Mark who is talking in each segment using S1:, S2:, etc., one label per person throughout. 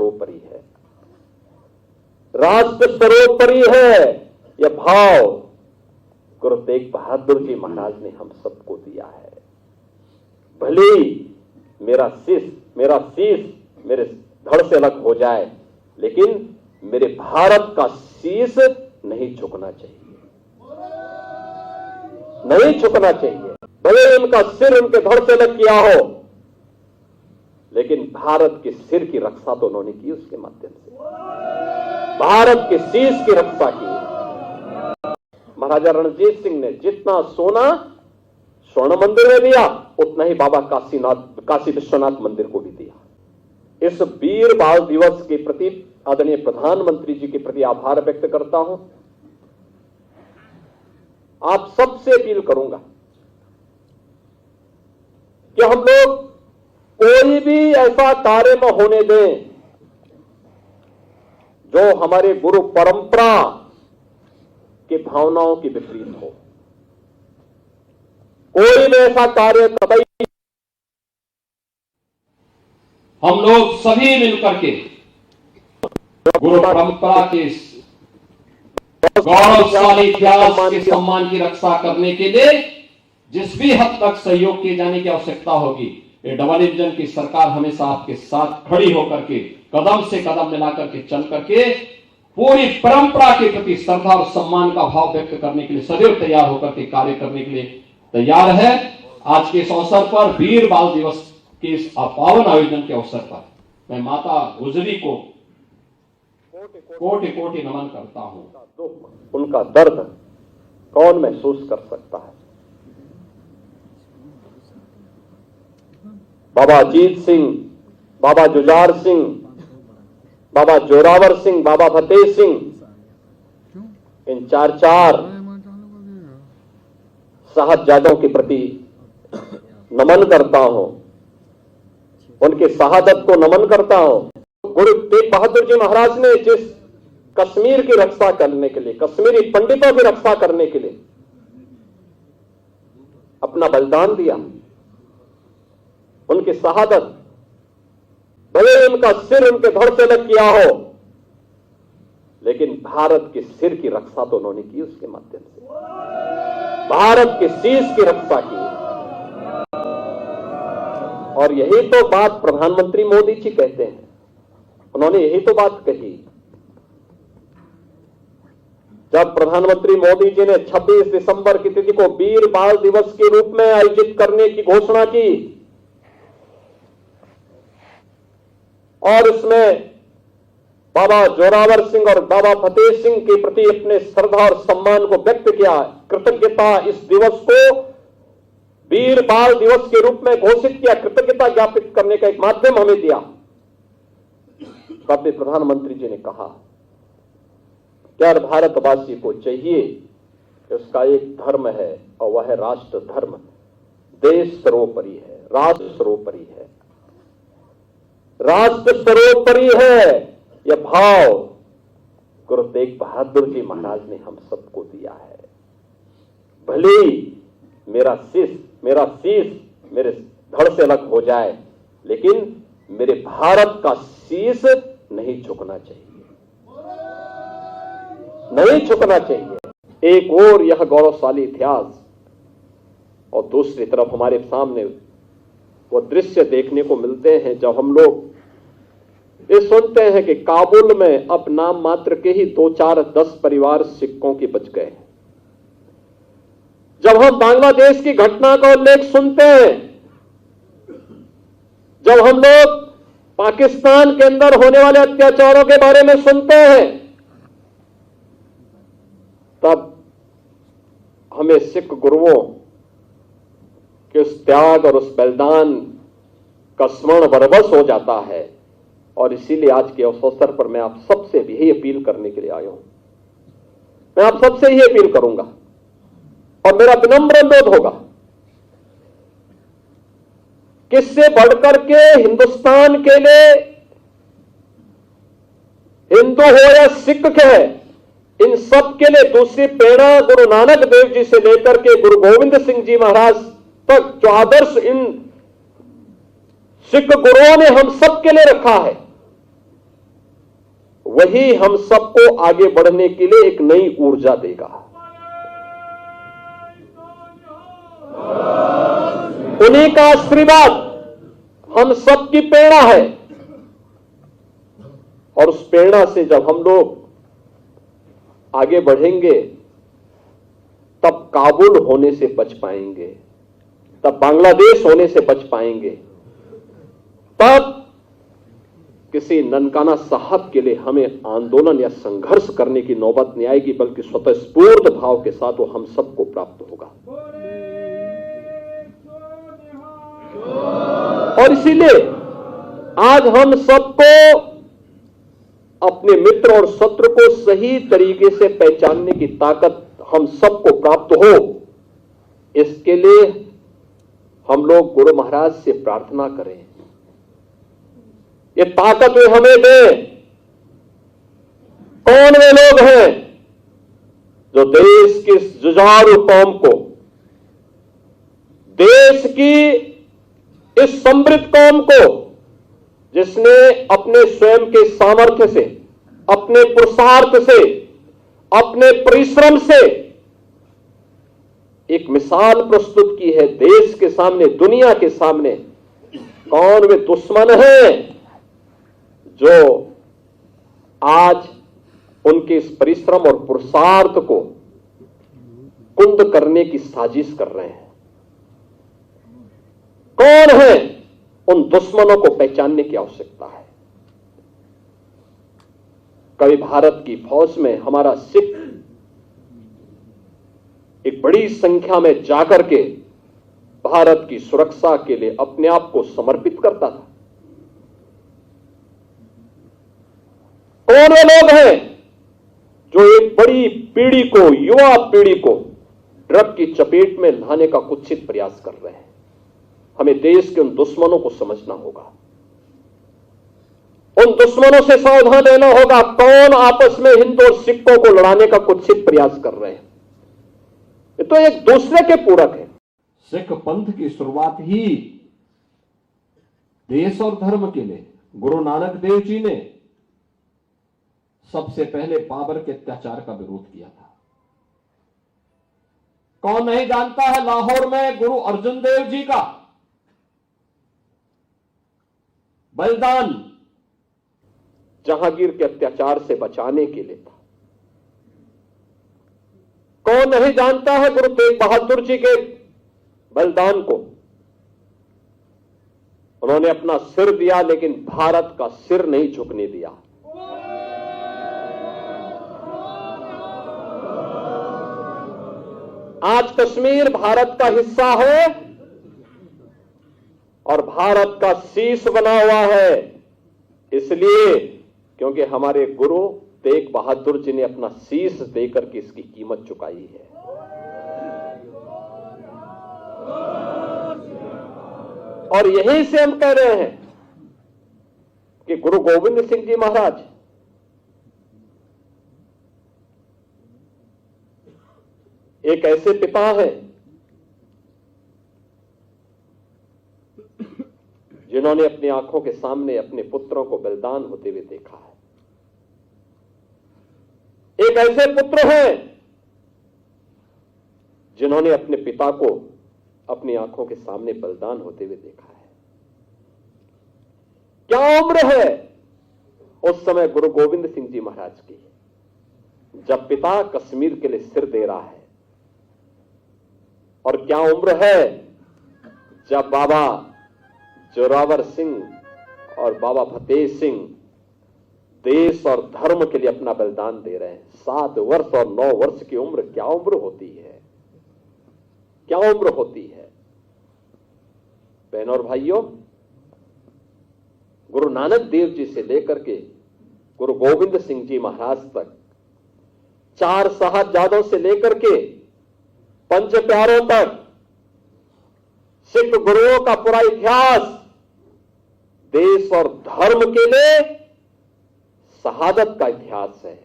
S1: सर्वोपरि है, राष्ट्र सर्वोपरि है। यह भाव गुरु तेग बहादुर जी महाराज ने हम सबको दिया है। भले मेरा शीश मेरे धड़ से अलग हो जाए, लेकिन मेरे भारत का शीश नहीं झुकना चाहिए, नहीं झुकना चाहिए। भले उनका सिर उनके धड़ से अलग किया हो, लेकिन भारत के सिर की रक्षा तो उन्होंने की, उसके माध्यम से भारत के शीश की रक्षा की। महाराजा रणजीत सिंह ने जितना सोना स्वर्ण मंदिर में दिया, उतना ही बाबा काशी विश्वनाथ मंदिर को भी दिया। इस वीर बाल दिवस के प्रति आदरणीय प्रधानमंत्री जी के प्रति आभार व्यक्त करता हूं। आप सबसे अपील करूंगा कि हम लोग कोई भी ऐसा कार्य न होने दें जो हमारे गुरु परंपरा की भावनाओं के विपरीत हो। कोई भी ऐसा कार्य कतई
S2: हम लोग सभी मिलकर के गुरु परंपरा के गौरवशाली इतिहास के सम्मान की रक्षा करने के लिए जिस भी हद तक सहयोग किए जाने की आवश्यकता होगी, ये डबल इंजन की सरकार हमेशा आपके साथ खड़ी होकर के कदम से कदम मिलाकर के चल करके पूरी परंपरा के प्रति श्रद्धा और सम्मान का भाव व्यक्त करने के लिए सदैव तैयार होकर के कार्य करने के लिए तैयार है। आज के इस अवसर पर वीर बाल दिवस के इस पावन आयोजन के अवसर पर मैं माता गुजरी को कोटि कोटि नमन करता हूं।
S1: दुख, उनका दर्द कौन महसूस कर सकता है। बाबा अजीत सिंह, बाबा जुझार सिंह, बाबा जोरावर सिंह, बाबा फतेह सिंह, इन चार साहबजादों के प्रति नमन करता हूं, उनके शहादत को नमन करता हूं। गुरु तेग बहादुर जी महाराज ने जिस कश्मीर की रक्षा करने के लिए, कश्मीरी पंडितों की रक्षा करने के लिए अपना बलिदान दिया, उनकी शहादत, भले उनका सिर उनके धड़ से अलग किया हो, लेकिन भारत के सिर की रक्षा तो उन्होंने की, उसके माध्यम से भारत के शीश की रक्षा की। और यही तो बात प्रधानमंत्री मोदी जी कहते हैं, उन्होंने यही तो बात कही जब प्रधानमंत्री मोदी जी ने 26 दिसंबर की तिथि को वीर बाल दिवस के रूप में आयोजित करने की घोषणा की और इसमें बाबा जोरावर सिंह और बाबा फतेह सिंह के प्रति अपने श्रद्धा और सम्मान को व्यक्त किया, कृतज्ञता, इस दिवस को वीर बाल दिवस के रूप में घोषित किया, कृतज्ञता ज्ञापित करने का एक माध्यम हमें दिया। तब भी प्रधानमंत्री जी ने कहा कि हर भारतवासी को चाहिए कि उसका एक धर्म है और वह है राष्ट्र धर्म। देश सर्वोपरि है, राष्ट्र सर्वोपरि है, राष्ट्र सर्वोपरि है। यह भाव गुरु तेग बहादुर जी महाराज ने हम सबको दिया है। भले मेरा शीश मेरे धड़ से अलग हो जाए, लेकिन मेरे भारत का शीश नहीं झुकना चाहिए, नहीं झुकना चाहिए। एक और यह गौरवशाली इतिहास और दूसरी तरफ हमारे सामने वो दृश्य देखने को मिलते हैं जब हम लोग ये सुनते हैं कि काबुल में अब नाम मात्र के ही 2-4-10 परिवार सिखों के बच गए। जब हम बांग्लादेश की घटना का उल्लेख सुनते हैं, जब हम लोग पाकिस्तान के अंदर होने वाले अत्याचारों के बारे में सुनते हैं, तब हमें सिख गुरुओं के उस त्याग और उस बलिदान का स्मरण बरबस हो जाता है। और इसीलिए आज के अवसर पर मैं आप सबसे भी यही अपील करने के लिए आया हूं। मैं आप सबसे यही अपील करूंगा और मेरा विनम्र अनुरोध होगा, किससे बढ़कर के हिंदुस्तान के लिए, हिंदू हो या सिख है, इन सब के लिए दूसरी प्रेरणा गुरु नानक देव जी से लेकर के गुरु गोविंद सिंह जी महाराज तक जो आदर्श इन सिख गुरुओं ने हम सब के लिए रखा है, वही हम सबको आगे बढ़ने के लिए एक नई ऊर्जा देगा। उन्हीं का आशीर्वाद हम सबकी प्रेरणा है, और उस प्रेरणा से जब हम लोग आगे बढ़ेंगे तब काबुल होने से बच पाएंगे, तब बांग्लादेश होने से बच पाएंगे, तब किसी ननकाना साहब के लिए हमें आंदोलन या संघर्ष करने की नौबत नहीं आएगी, बल्कि स्वतःस्फूर्त भाव के साथ वो हम सबको प्राप्त होगा। और इसीलिए आज हम सबको अपने मित्र और शत्रु को सही तरीके से पहचानने की ताकत हम सबको प्राप्त हो, इसके लिए हम लोग गुरु महाराज से प्रार्थना करें, ये ताकत वे हमें दें। कौन वे लोग हैं जो देश की जुझारू कौम को, देश की इस समृद्ध कौम को, जिसने अपने स्वयं के सामर्थ्य से, अपने पुरुषार्थ से, अपने परिश्रम से एक मिसाल प्रस्तुत की है देश के सामने, दुनिया के सामने। कौन वे दुश्मन हैं जो आज उनके इस परिश्रम और पुरुषार्थ को कुंद करने की साजिश कर रहे हैं? कौन है? उन दुश्मनों को पहचानने की आवश्यकता है। कभी भारत की फौज में हमारा सिख एक बड़ी संख्या में जाकर के भारत की सुरक्षा के लिए अपने आप को समर्पित करता था। कौन वे लोग हैं जो एक बड़ी पीढ़ी को, युवा पीढ़ी को ड्रग की चपेट में लाने का कुत्सित प्रयास कर रहे हैं? हमें देश के उन दुश्मनों को समझना होगा, उन दुश्मनों से सावधान रहना होगा। कौन आपस में हिंदू और सिखों को लड़ाने का कुत्सित प्रयास कर रहे हैं? ये तो एक दूसरे के पूरक है।
S2: सिख पंथ की शुरुआत ही देश और धर्म के लिए गुरु नानक देव जी ने सबसे पहले बाबर के अत्याचार का विरोध किया था। कौन नहीं जानता है लाहौर में गुरु अर्जुन देव जी का बलिदान
S1: जहांगीर के अत्याचार से बचाने के लिए था। कौन नहीं जानता है गुरु तेग बहादुर जी के बलिदान को? उन्होंने अपना सिर दिया, लेकिन भारत का सिर नहीं झुकने दिया। आज कश्मीर भारत का हिस्सा है और भारत का शीश बना हुआ है, इसलिए क्योंकि हमारे गुरु तेग बहादुर जी ने अपना शीश देकर के इसकी कीमत चुकाई है। और यहीं से हम कह रहे हैं कि गुरु गोविंद सिंह जी महाराज एक ऐसे पिता हैं जिन्होंने अपनी आंखों के सामने अपने पुत्रों को बलिदान होते हुए देखा है। एक ऐसे पुत्र हैं जिन्होंने अपने पिता को अपनी आंखों के सामने बलिदान होते हुए देखा है। क्या उम्र है उस समय गुरु गोविंद सिंह जी महाराज की, जब पिता कश्मीर के लिए सिर दे रहा है? और क्या उम्र है जब बाबा जोरावर सिंह और बाबा फतेह सिंह देश और धर्म के लिए अपना बलिदान दे रहे हैं? 7 वर्ष और 9 वर्ष की उम्र क्या उम्र होती है? क्या उम्र होती है? बहनों और भाइयों, गुरु नानक देव जी से लेकर के गुरु गोविंद सिंह जी महाराज तक, 4 साहबजादों से लेकर के 5 प्यारों तक, सिख गुरुओं का पूरा इतिहास देश और धर्म के लिए शहादत का इतिहास है।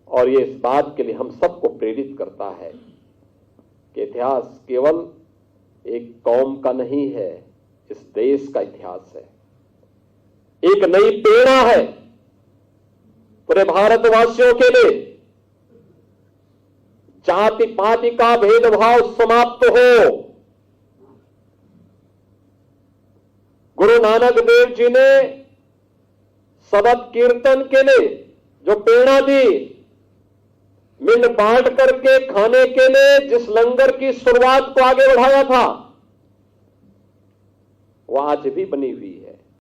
S1: और ये इस बात के लिए हम सबको प्रेरित करता है कि इतिहास केवल एक कौम का नहीं है, इस देश का इतिहास है। एक नई प्रेरणा है पूरे भारतवासियों के लिए जाति पाति का भेदभाव समाप्त हो। गुरु नानक देव जी ने शबद कीर्तन के लिए जो प्रेरणा दी, मिल बांट करके खाने के लिए जिस लंगर की शुरुआत को आगे बढ़ाया था, वो आज भी बनी हुई है।